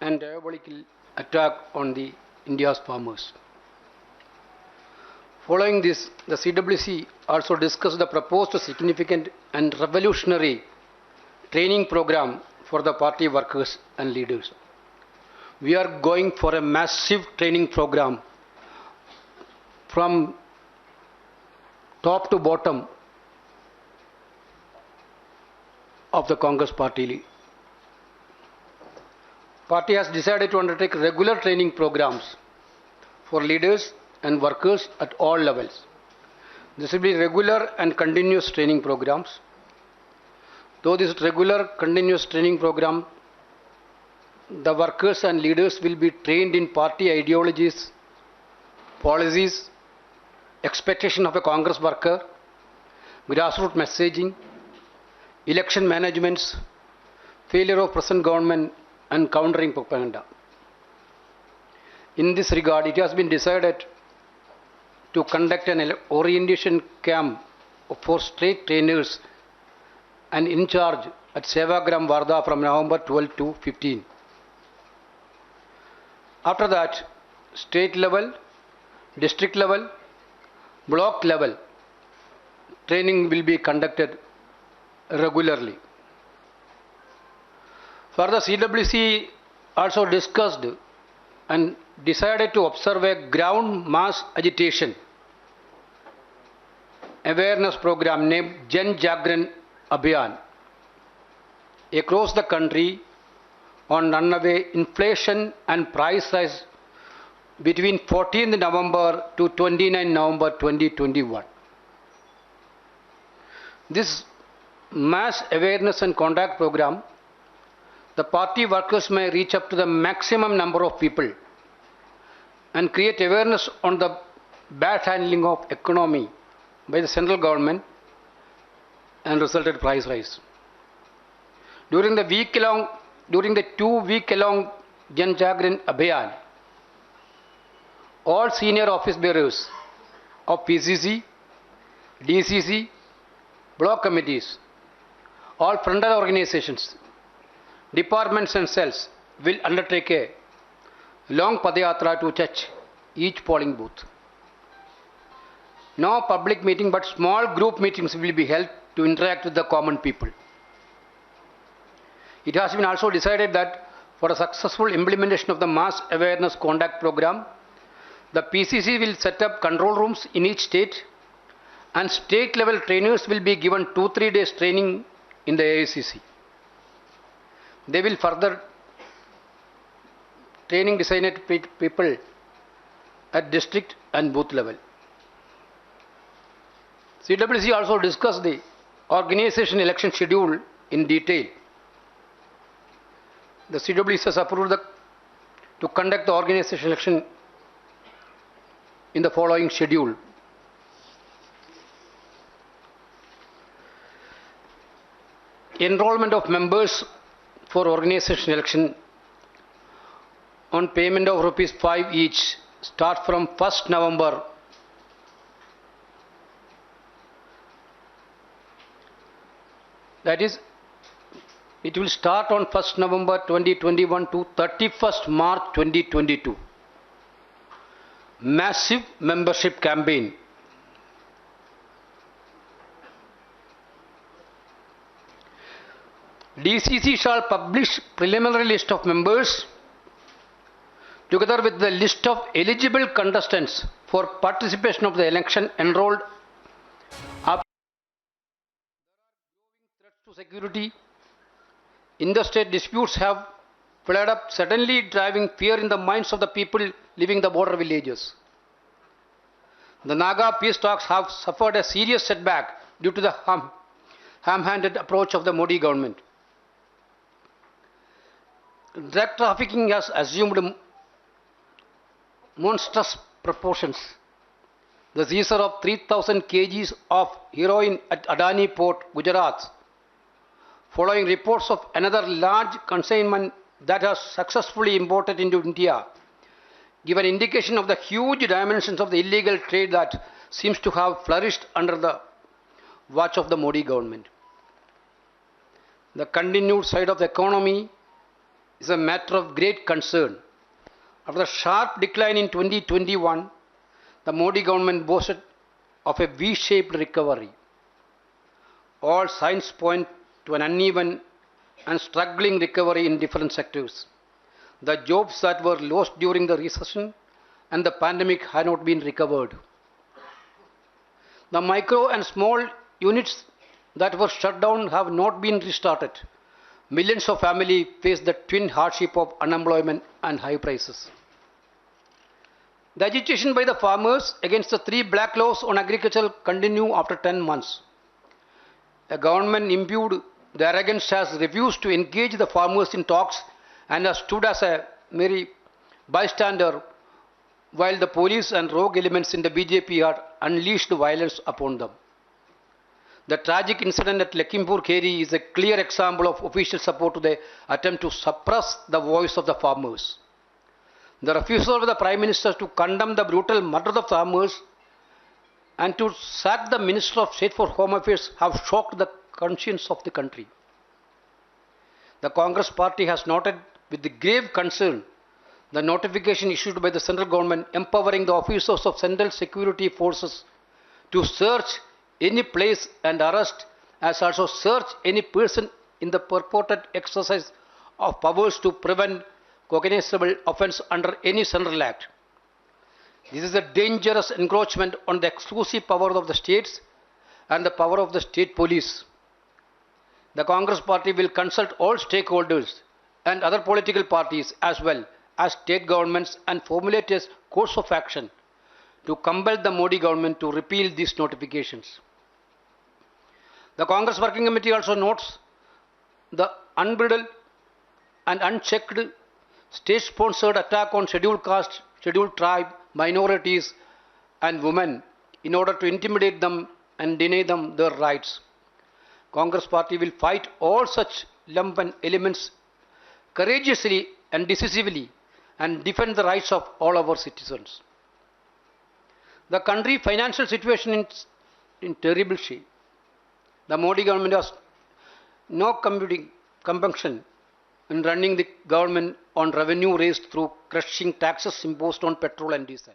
and diabolical attack on the India's farmers. Following this, the CWC also discussed the proposed significant and revolutionary training program for the party workers and leaders. We are going for a massive training program from top to bottom of the Congress party. Party has decided to undertake regular training programs for leaders and workers at all levels. This will be regular and continuous training programs. Though this regular continuous training program, the workers and leaders will be trained in party ideologies, policies, expectation of a Congress worker, grassroots messaging, election managements, failure of present government and countering propaganda. In this regard, it has been decided to conduct an orientation camp for state trainers and in charge at Sevagram Wardha from November 12 to 15. After that, state level, district level, block level training will be conducted regularly. Further, CWC also discussed and decided to observe a ground mass agitation awareness program named Jan Jagran Abhiyan across the country on runaway inflation and price rise between 14th November to 29 November 2021. This mass awareness and contact program, the party workers may reach up to the maximum number of people and create awareness on the bad handling of economy by the central government and resulted price rise. During the 2-week-long Jan Jagran Abhiyan, all senior office bearers of PCC, DCC, block committees, all frontal organizations, departments and cells will undertake a long Padayatra to touch each polling booth. No public meeting but small group meetings will be held to interact with the common people. It has been also decided that for a successful implementation of the mass awareness contact program, the PCC will set up control rooms in each state and state level trainers will be given 2-3 days training in the AICC. They will further training designated people at district and booth level. CWC also discussed the organization election schedule in detail. The CWC has approved to conduct the organization election in the following schedule. Enrollment of members for organization election on payment of ₹5 each start from 1st November. That is, it will start on 1st November 2021 to 31st March 2022. Massive membership campaign. DCC shall publish preliminary list of members together with the list of eligible contestants for participation of the election enrolled. Up threats to security, interstate disputes have flared up, suddenly driving fear in the minds of the people living in the border villages. The Naga peace talks have suffered a serious setback due to the ham-handed approach of the Modi government. Drug trafficking has assumed monstrous proportions. The seizure of 3,000 kgs of heroin at Adani Port, Gujarat, following reports of another large consignment that has successfully imported into India, give an indication of the huge dimensions of the illegal trade that seems to have flourished under the watch of the Modi government. The continued side of the economy is a matter of great concern. After a sharp decline in 2021, the Modi government boasted of a V-shaped recovery. All signs point to an uneven and struggling recovery in different sectors. The jobs that were lost during the recession and the pandemic have not been recovered. The micro and small units that were shut down have not been restarted. Millions of families face the twin hardship of unemployment and high prices. The agitation by the farmers against the 3 black laws on agriculture continue after 10 months. A government imbued with arrogance has refused to engage the farmers in talks and has stood as a mere bystander while the police and rogue elements in the BJP had unleashed violence upon them. The tragic incident at Lakhimpur Kheri is a clear example of official support to the attempt to suppress the voice of the farmers. The refusal of the Prime Minister to condemn the brutal murder of the farmers and to sack the Minister of State for Home Affairs have shocked the conscience of the country. The Congress party has noted with grave concern the notification issued by the central government empowering the officers of Central Security Forces to search any place and arrest, as also search any person in the purported exercise of powers to prevent cognizable offence under any central act. This is a dangerous encroachment on the exclusive power of the states and the power of the state police. The Congress party will consult all stakeholders and other political parties as well as state governments and formulate a course of action to compel the Modi government to repeal these notifications. The Congress Working Committee also notes the unbridled and unchecked state-sponsored attack on scheduled caste, scheduled tribe, minorities and women in order to intimidate them and deny them their rights. Congress party will fight all such lumpen elements courageously and decisively and defend the rights of all our citizens. The country financial situation is in terrible shape. The Modi government has no compunction in running the government on revenue raised through crushing taxes imposed on petrol and diesel.